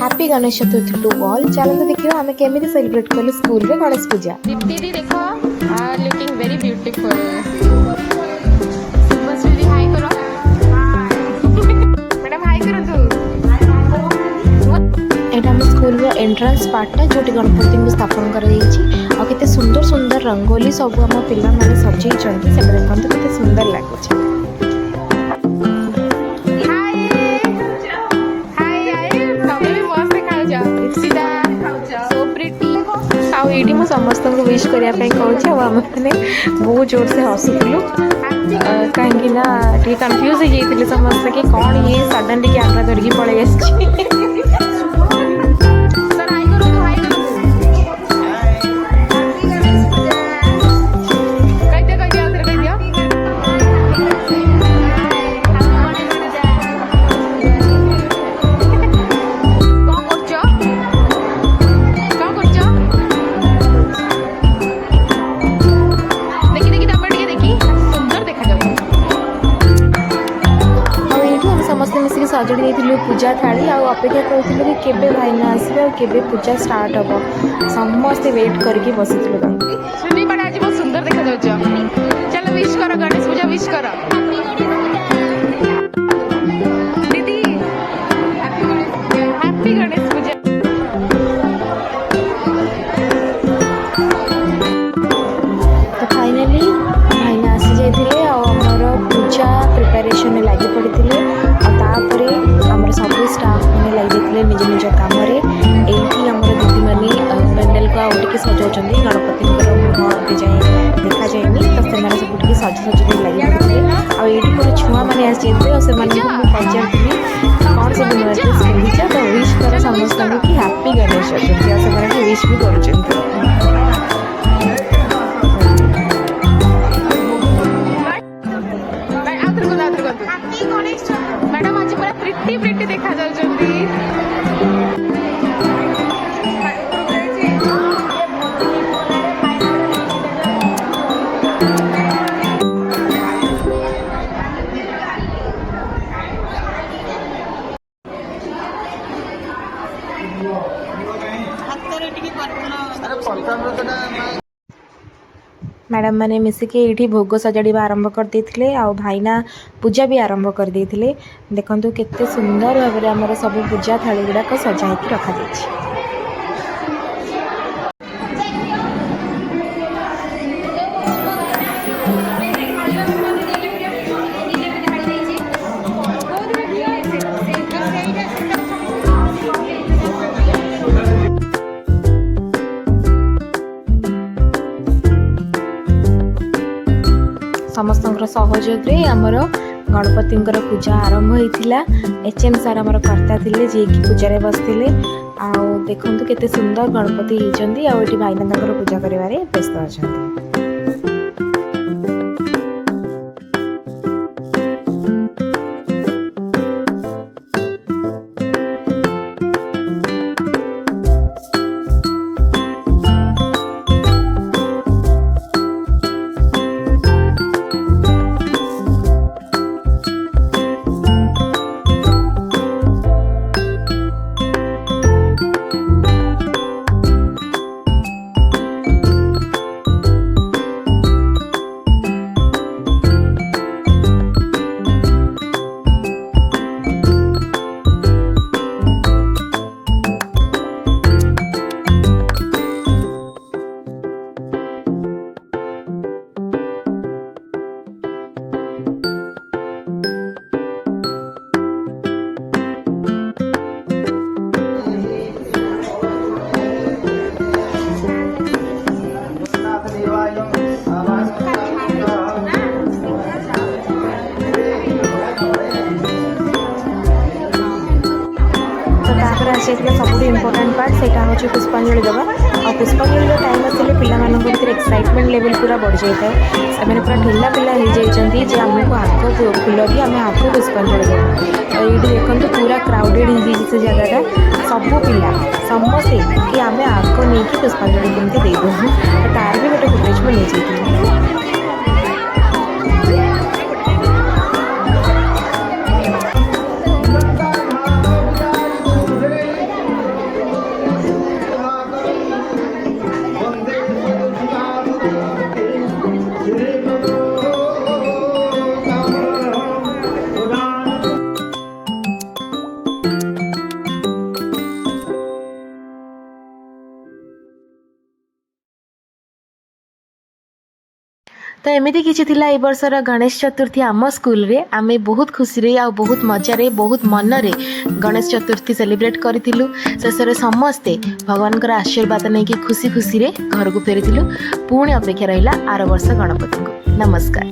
Happy Ganesh Chaturthi to all. चलते देखिए आम केमी सेलिब्रेट कलु स्कूल रे गणेश पूजा। दीदी देखो are looking very beautiful. Subhashree hi करो। मैडम हाय करो तू। एटा हम स्कूल रो एंट्रेंस पार्टा जोटी गणपति को स्थापन कर आ केते सुंदर सुंदर रंगोली सब हम पिला माने सजई चंती से देखंतु केते सुंदर लागो छै। ये मो समस्त को विश करने कहूँ आमने बहुत जोर से हसुलु कहीं कन्फ्यूज हो जाते समस्त कि कौन ये सडनली कैमरा धरिकी पलि आसी। सजड़ी देथिलु पूजा थाली आ अपेक्षा करथिलु कि केबे भाईना आसीबे और केबे पूजा स्टार्ट हबो। समस्त वेट करके बसिथिलु तांको। सुनी बड़ा आज बहुत सुंदर देखा जाउछ। चलो विश करो गणेश पूजा विश करो। दीदी हैप्पी गणेश पूजा। तो फाइनली भाईना आसी जाइथिले आ हमर पूजा प्रिपरेशन लागि पड़िथिले। आमर सब स्टाफ मैंने लगे निज निज कम ये दीदी मैंने पेंडेल को आउटे सजाऊँ गणपति मुह जाए देखा जाए तो से सब सज सज लगे आईटी पूरे छुआ मैंने आसी से पचारि कौन सब नुआ ड्रेस पिंधिच तो विश कर समस्त कि हैप्पी गणेश चतुर्थी से विश भी कर। मैडम आज पूरा प्रिटी प्रिटी देखा जाउछंती। मैडम मैंने मिसिके ये भोग सजाड़ा आरंभ करते आ भाईना पूजा भी आरंभ करदे। देखो केते सुंदर भाव में आमर सब पूजा थाली गुड़ाक सजाई रखा जाए। समस्त सहयोग आमर गणपति पूजा आरंभ होता। एचएम सार आमर कर्ता थे जी कि पूजा बसते आ देखु केते सुंदर गणपति होती आईटी भाईना पूजा कर व्यस्त अच्छा। सब इम्पोर्टाट पार्ट से हूँ पुष्पांजलि देवा और पुष्पांजलि टाइम आसे पे एक्साइटमेंट लेवल पूरा बढ़ जाए से पूरा ठेला पिला हो जाए आमको आग फुल कि आम आग पुष्पांजलि देवा। ये देखते पूरा क्राउडेड हो से जगह सब पिला समस्ते कि आम आग नहीं पुष्पांजलि केमती देदेबू तार भी गोटे फुटेज को नहीं जाइए। तो एमती किसी थिला ए वर्षर गणेश चतुर्थी आम स्कूल रे आमे बहुत खुशी रे आ बहुत मजारे बहुत मन रे गणेश चतुर्थी सेलिब्रेट करिथिलु। शेषरे समस्ते भगवान का आशीर्वाद नहीं कि खुशी खुशी रे घर को फेरी पुणी अपेक्षा रहिला आर वर्ष गणपति को। नमस्कार।